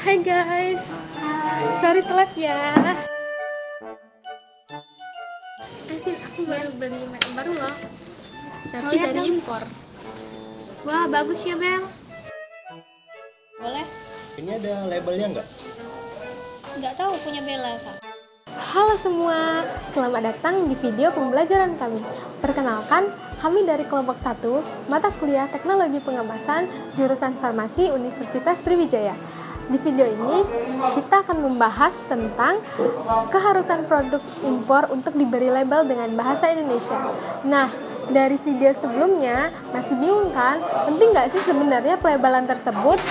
Hai guys, sorry telat ya. Asin, aku baru beli make baru loh, tapi lihat dari dong. impor. Wah, bagus ya, Bel. Boleh? Ini ada labelnya nggak? Nggak tahu punya Bella, Kak. Halo semua, selamat datang di video pembelajaran kami. Perkenalkan, kami dari kelompok 1, mata kuliah Teknologi Pengemasan, jurusan Farmasi Universitas Sriwijaya. Di video ini, kita akan membahas tentang keharusan produk impor untuk diberi label dengan bahasa Indonesia. Nah, dari video sebelumnya, masih bingung kan? Penting nggak sih sebenarnya pelabelan tersebut?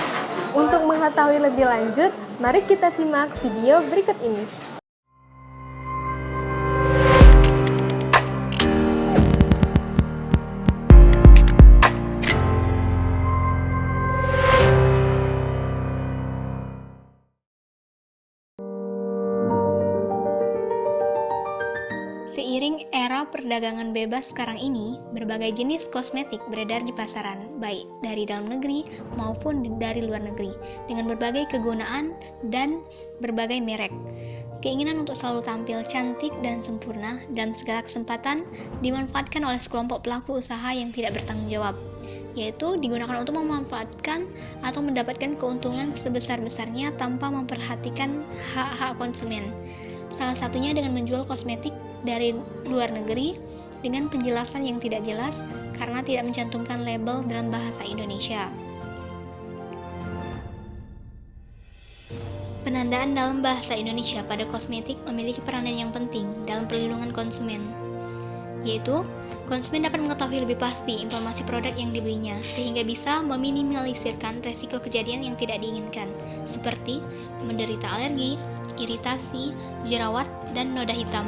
Untuk mengetahui lebih lanjut, mari kita simak video berikut ini. Seiring era perdagangan bebas sekarang ini, berbagai jenis kosmetik beredar di pasaran, baik dari dalam negeri maupun dari luar negeri, dengan berbagai kegunaan dan berbagai merek. Keinginan untuk selalu tampil cantik dan sempurna dalam segala kesempatan dimanfaatkan oleh sekelompok pelaku usaha yang tidak bertanggung jawab, yaitu digunakan untuk memanfaatkan atau mendapatkan keuntungan sebesar-besarnya tanpa memperhatikan hak-hak konsumen. Salah satunya dengan menjual kosmetik dari luar negeri dengan penjelasan yang tidak jelas karena tidak mencantumkan label dalam bahasa Indonesia. Penandaan dalam bahasa Indonesia pada kosmetik memiliki peranan yang penting dalam perlindungan konsumen, yaitu konsumen dapat mengetahui lebih pasti informasi produk yang dibelinya sehingga bisa meminimalisirkan resiko kejadian yang tidak diinginkan, seperti menderita alergi, iritasi, jerawat, dan noda hitam.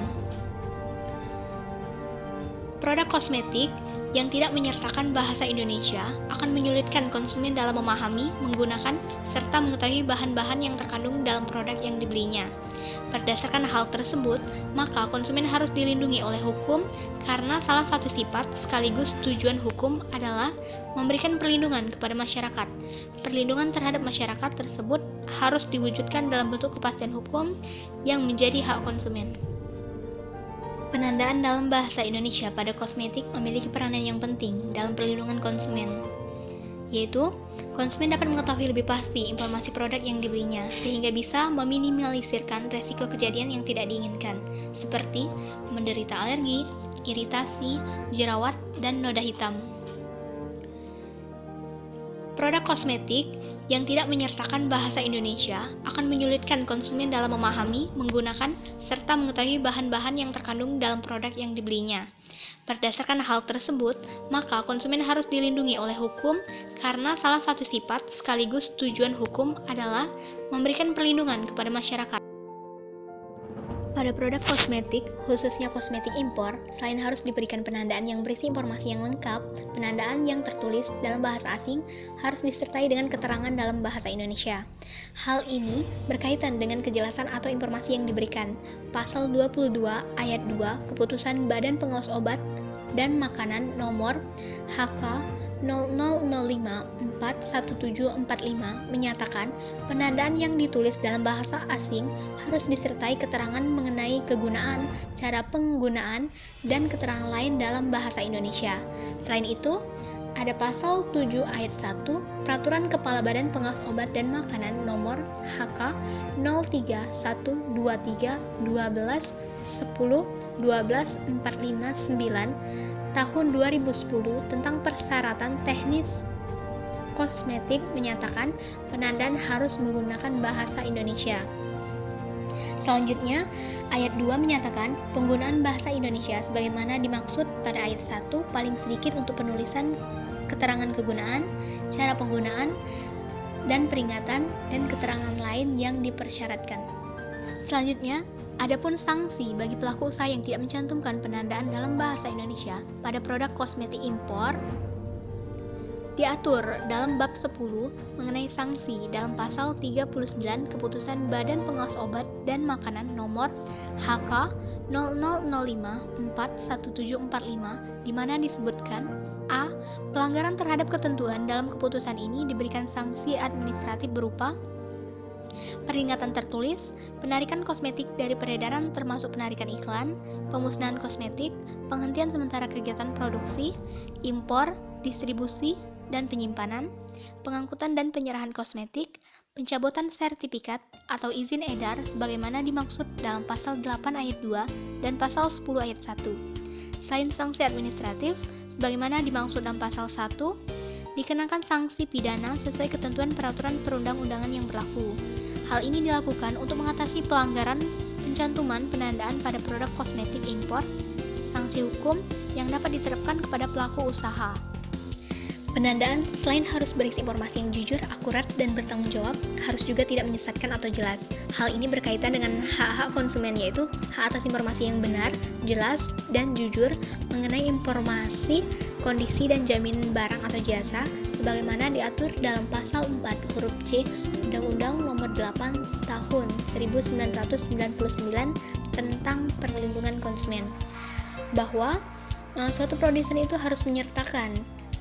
Produk kosmetik yang tidak menyertakan bahasa Indonesia akan menyulitkan konsumen dalam memahami, menggunakan, serta mengetahui bahan-bahan yang terkandung dalam produk yang dibelinya. Berdasarkan hal tersebut, maka konsumen harus dilindungi oleh hukum karena salah satu sifat sekaligus tujuan hukum adalah memberikan perlindungan kepada masyarakat. Perlindungan terhadap masyarakat tersebut harus diwujudkan dalam bentuk kepastian hukum yang menjadi hak konsumen. Penandaan dalam bahasa Indonesia pada kosmetik memiliki peranan yang penting dalam perlindungan konsumen, yaitu konsumen dapat mengetahui lebih pasti informasi produk yang dibelinya sehingga bisa meminimalisirkan resiko kejadian yang tidak diinginkan, seperti menderita alergi, iritasi, jerawat, dan noda hitam. Produk kosmetik yang tidak menyertakan bahasa Indonesia akan menyulitkan konsumen dalam memahami, menggunakan, serta mengetahui bahan-bahan yang terkandung dalam produk yang dibelinya. Berdasarkan hal tersebut, maka konsumen harus dilindungi oleh hukum karena salah satu sifat sekaligus tujuan hukum adalah memberikan perlindungan kepada masyarakat. Pada produk kosmetik, khususnya kosmetik impor, selain harus diberikan penandaan yang berisi informasi yang lengkap, penandaan yang tertulis dalam bahasa asing harus disertai dengan keterangan dalam bahasa Indonesia. Hal ini berkaitan dengan kejelasan atau informasi yang diberikan. Pasal 22 ayat 2 Keputusan Badan Pengawas Obat dan Makanan nomor HK 0005/41745 menyatakan penandaan yang ditulis dalam bahasa asing harus disertai keterangan mengenai kegunaan, cara penggunaan, dan keterangan lain dalam bahasa Indonesia. Selain itu, ada pasal 7 ayat 1 Peraturan Kepala Badan Pengawas Obat dan Makanan nomor HK 031231210124599 tahun 2010 tentang persyaratan teknis kosmetik menyatakan penandaan harus menggunakan bahasa Indonesia. Selanjutnya, ayat 2 menyatakan penggunaan bahasa Indonesia sebagaimana dimaksud pada ayat 1 paling sedikit untuk penulisan keterangan kegunaan, cara penggunaan, dan peringatan dan keterangan lain yang dipersyaratkan. Selanjutnya, adapun sanksi bagi pelaku usaha yang tidak mencantumkan penandaan dalam bahasa Indonesia pada produk kosmetik impor diatur dalam bab 10 mengenai sanksi dalam pasal 39 Keputusan Badan Pengawas Obat dan Makanan nomor HK 0005/41745 di mana disebutkan A. Pelanggaran terhadap ketentuan dalam keputusan ini diberikan sanksi administratif berupa peringatan tertulis, penarikan kosmetik dari peredaran termasuk penarikan iklan, pemusnahan kosmetik, penghentian sementara kegiatan produksi, impor, distribusi, dan penyimpanan, pengangkutan dan penyerahan kosmetik, pencabutan sertifikat atau izin edar sebagaimana dimaksud dalam pasal 8 ayat 2 dan pasal 10 ayat 1. Selain sanksi administratif, sebagaimana dimaksud dalam pasal 1, dikenakan sanksi pidana sesuai ketentuan peraturan perundang-undangan yang berlaku. Hal ini dilakukan untuk mengatasi pelanggaran pencantuman penandaan pada produk kosmetik impor, sanksi hukum yang dapat diterapkan kepada pelaku usaha. Penandaan selain harus berisi informasi yang jujur, akurat, dan bertanggung jawab, harus juga tidak menyesatkan atau jelas. Hal ini berkaitan dengan hak-hak konsumen, yaitu hak atas informasi yang benar, jelas, dan jujur mengenai informasi, kondisi, dan jaminan barang atau jasa, sebagaimana diatur dalam pasal 4 huruf C Undang-Undang Nomor 8 Tahun 1999 tentang Perlindungan Konsumen, bahwa suatu produsen itu harus menyertakan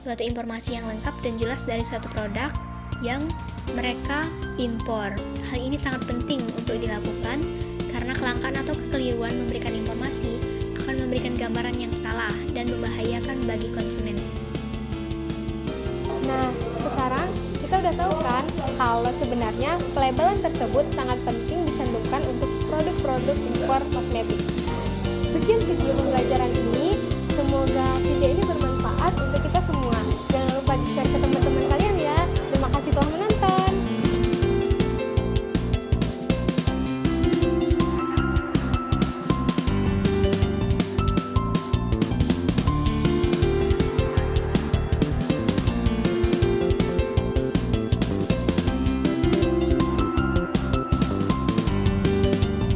suatu informasi yang lengkap dan jelas dari suatu produk yang mereka impor. Hal ini sangat penting untuk dilakukan karena kelangkaan atau kekeliruan memberikan informasi akan memberikan gambaran yang salah dan membahayakan bagi konsumen. Nah, sekarang kita udah tahu kan kalau sebenarnya pelabelan tersebut sangat penting dicantumkan untuk produk-produk impor kosmetik. Sekian video pembelajaran ini, semoga video ini bermanfaat untuk